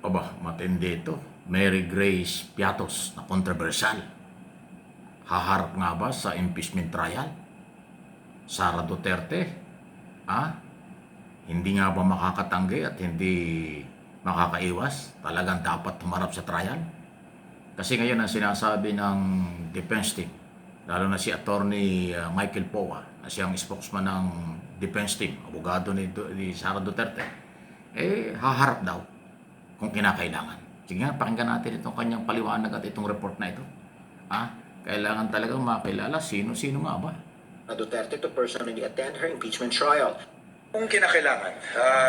Aba, matindi ito. Mary Grace Piatos na kontrobersyal. Haharap nga ba sa impeachment trial? Sara Duterte, hindi nga ba makakatanggi at hindi makakaiwas? Talagang dapat humarap sa trial? Kasi ngayon ang sinasabi ng defense team, lalo na si Attorney Michael Poa, na siyang spokesman ng defense team, abogado ni Sara Duterte, haharap daw kung kinakailangan. Sige nga, pakinggan natin itong kanyang paliwanag at itong report na ito. Kailangan talagang makilala sino-sino nga ba. Duterte to personally attend her impeachment trial. Kung kinakailangan,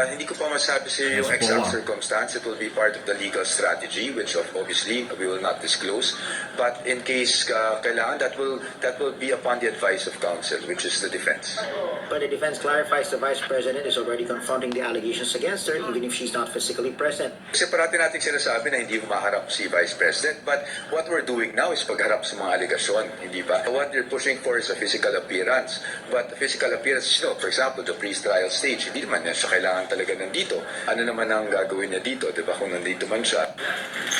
hindi ko pa masabi sa yung Yes, exact po. circumstance. It will be part of the legal strategy, which obviously we will not disclose. But in case kailangan, that will be upon the advice of counsel, which is the defense. But the defense clarifies the vice president is already confronting the allegations against her even if she's not physically present. Kasi parati natin sinasabi na hindi humaharap si Vice President, but what we're doing now is pagharap sa mga alegasyon, hindi ba? What you're pushing for is a physical appearance. But the physical appearance, for example, the pre-trial stage, hindi naman niya siya kailangan talaga nandito. Ano naman ang gagawin niya dito, di ba? Kung nandito man siya.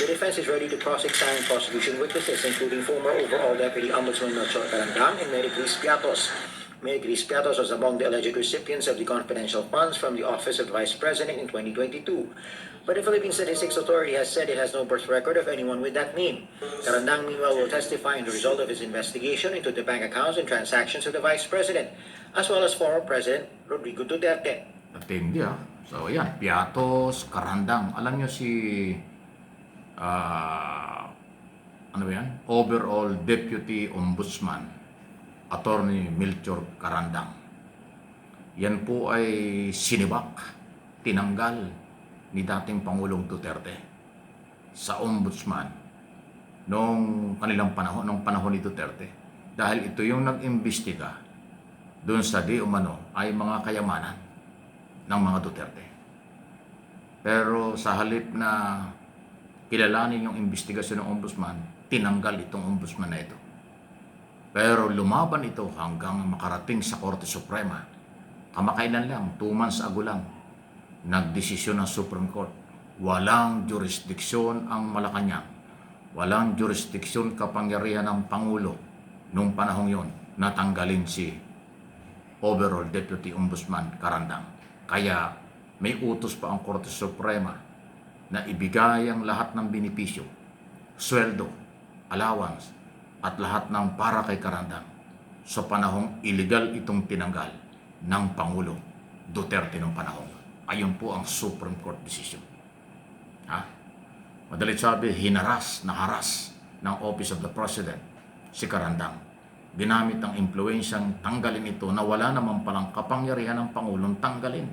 The defense is ready to cross-examine prosecution witnesses, including former overall Deputy Ombudsman Melchor Carandang and Mary Grace Piatos. Mary Grace Piatos was among the alleged recipients of the confidential funds from the Office of the Vice President in 2022. But the Philippine Statistics Authority has said it has no birth record of anyone with that name. Carandang, meanwhile, will testify in the result of his investigation into the bank accounts and transactions of the Vice President, as well as former President Rodrigo Duterte. Matindi So ayan, Piatos, Carandang. Alam nyo si ano ba yan? Overall Deputy Ombudsman Attorney Melchor Carandang. Yan po ay sinibak, tinanggal ni dating Pangulong Duterte sa ombudsman nung panahon ni Duterte. Dahil ito yung nag-imbestiga doon sa di umano ay mga kayamanan ng mga Duterte. Pero sa halip na kilalanin yung investigasyon ng ombudsman, tinanggal itong ombudsman na ito. Pero lumaban ito hanggang makarating sa Korte Suprema. Kamakailan lang, 2 months ago lang, nagdesisyon ng Supreme Court. Walang jurisdiksyon ang Malacanang. Walang jurisdiksyon kapangyarihan ng Pangulo nung panahong yon natanggalin si Overall Deputy Ombudsman Carandang. Kaya may utos pa ang Korte Suprema na ibigay ang lahat ng benepisyo, sweldo, allowance, at lahat ng para kay Carandang sa panahong illegal itong tinanggal ng Pangulo Duterte ng panahon. Ayun po ang Supreme Court decision. Madalit sabi, naharas ng Office of the President si Carandang. Ginamit ang impluensyang tanggalin ito na wala naman palang kapangyarihan ng Pangulong tanggalin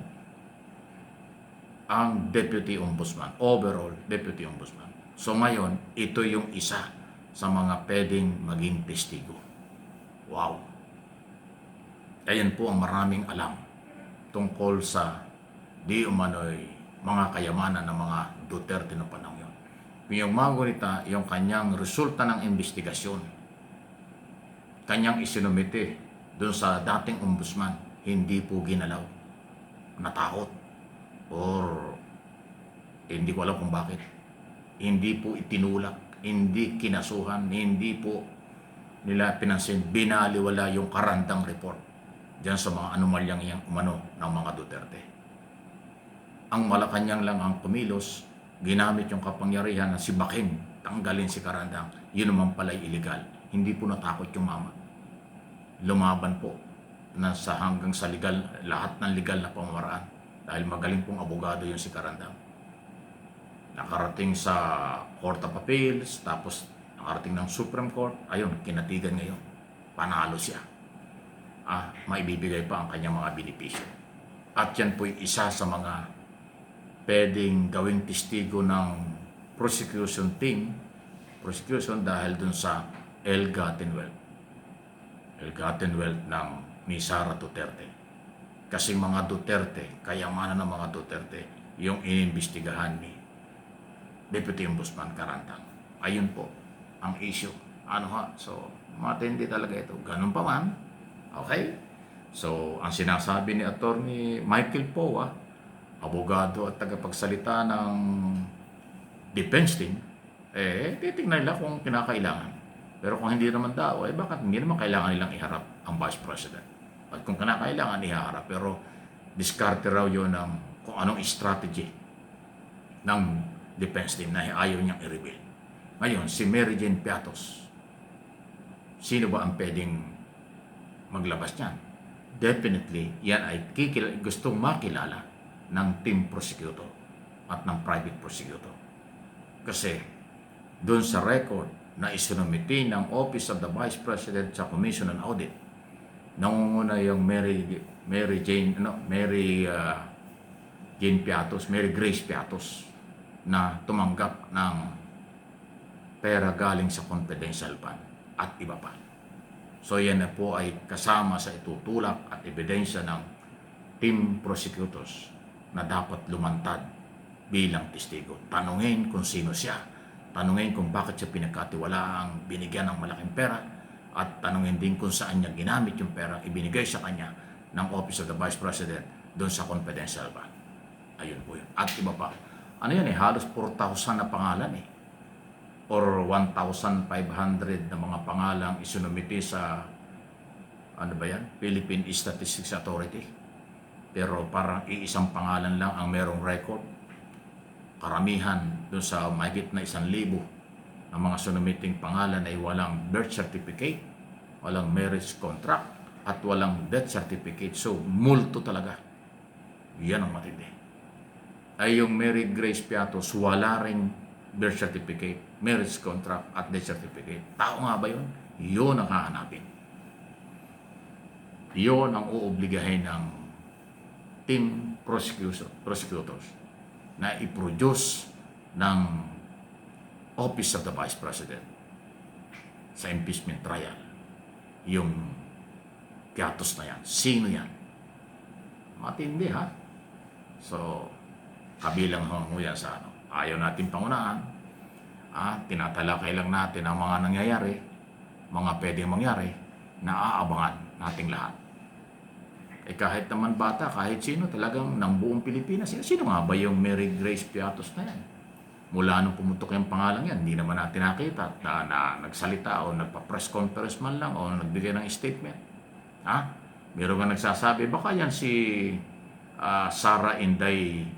ang Deputy Ombudsman, Overall Deputy Ombudsman. So ngayon, ito yung isa sa mga pwedeng maging testigo. Wow! Ayan po ang maraming alam tungkol sa di umano'y mga kayamanan ng mga Duterte na panahon yun. Yung mga yung kanyang resulta ng investigasyon, kanyang isinumite doon sa dating ombudsman, hindi po ginalaw, natakot, or hindi ko alam kung bakit. Hindi po itinulak, hindi kinasuhan, hindi po nila pinansin, binaliwala yung Carandang report diyan sa mga anomalyang yang umano ng mga Duterte. Ang Malacanang lang ang kumilos, ginamit yung kapangyarihan na si Baking, tanggalin si Carandang. Yun naman pala'y illegal. Hindi po natakot yung mama. Lumaban po na sa hanggang sa legal, lahat ng legal na pamamaraan. Dahil magaling pong abogado yun si Carandang. Nakarating sa Court of Appeals, tapos nakarating ng Supreme Court, ayun, kinatigan ngayon. Panalo siya. Maibibigay pa ang kanyang mga benepisyo. At yan po isa sa mga pwedeng gawing testigo ng prosecution team, dahil dun sa ill-gotten wealth ng ni Sara Duterte. Kasi mga Duterte, kayamanan ng mga Duterte, yung inimbestigahan ni Deputy Ombudsman Carandang. Ayun po ang issue. So, matindi talaga ito. Ganun pa man. Okay? So, ang sinasabi ni Attorney Michael Poa, abogado at tagapagsalita ng defense team, titignan nila kung kinakailangan. Pero kung hindi naman daw, bakit hindi naman kailangan nilang iharap ang Vice President? At kung kinakailangan, iharap. Pero diskarte raw yun ng kung anong strategy ng defense team na ayaw niyang i-reveal. Ngayon, si Mary Jane Piatos, sino ba ang pwedeng maglabas niyan? Definitely, yan ay gustong makilala ng team prosecutor at ng private prosecutor. Kasi doon sa record na isinumiti ng Office of the Vice President sa Commission on Audit, nangunguna yung Mary Grace Piatos na tumanggap ng pera galing sa confidential fund at iba pa. So yan na po ay kasama sa itutulak at ebidensya ng team prosecutors na dapat lumantad bilang testigo. Tanungin kung sino siya. Tanungin kung bakit siya pinagkatiwalaang binigyan ng malaking pera at tanungin din kung saan niya ginamit yung pera ibinigay sa kanya ng Office of the Vice President doon sa confidential fund. Ayun po yun. At iba pa. Ano yan halos 4,000 na pangalan or 1,500 na mga pangalang isinumiti sa Philippine Statistics Authority. Pero parang iisang pangalan lang ang merong record. Karamihan doon sa mahigit na 1,000 ang mga sinumiting pangalan ay walang birth certificate, walang marriage contract, at walang death certificate. So, multo talaga. Yan ang matindi. Ay yung Mary Grace Piatos, wala ring birth certificate, marriage contract, at death certificate. Tao nga ba yun? Yun ang hahanapin. Yun ang uobligahin ng team prosecutors na i-produce ng Office of the Vice President sa impeachment trial. Yung Piatos na yan. Sino yan? Matindi ha? So, kabilang ho yan sa ayaw natin pangunahan. Tinatalakay lang natin ang mga nangyayari, mga pwedeng mangyari, na aabangan nating lahat. Kahit naman bata, kahit sino talagang ng buong Pilipinas, sino nga ba yung Mary Grace Piatos na yan? Mula nung pumutok yung pangalan yan, hindi naman natin nakita na nagsalita o nagpa-press conference man lang o nagbigay ng statement. Meron nga nagsasabi, baka yan si Sara Inday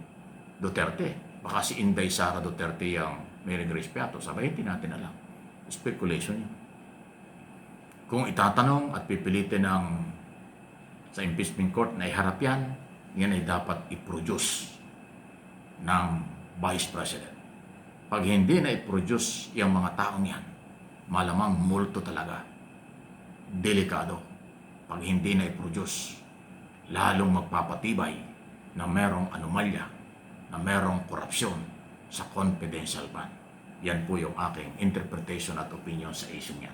Duterte. Baka si Inday Sara Duterte yung Mary Grace Piatos. Sabay, hindi natin alam. Speculation yun. Kung itatanong at pipilitin sa impeachment court na iharap yan ay dapat i-produce ng Vice President. Pag hindi na i-produce yung mga taong yan, malamang multo talaga. Delikado. Pag hindi na i-produce, lalong magpapatibay na merong anomalya, na merong korupsyon sa confidential fund. Yan po yung aking interpretation at opinion sa issue niya.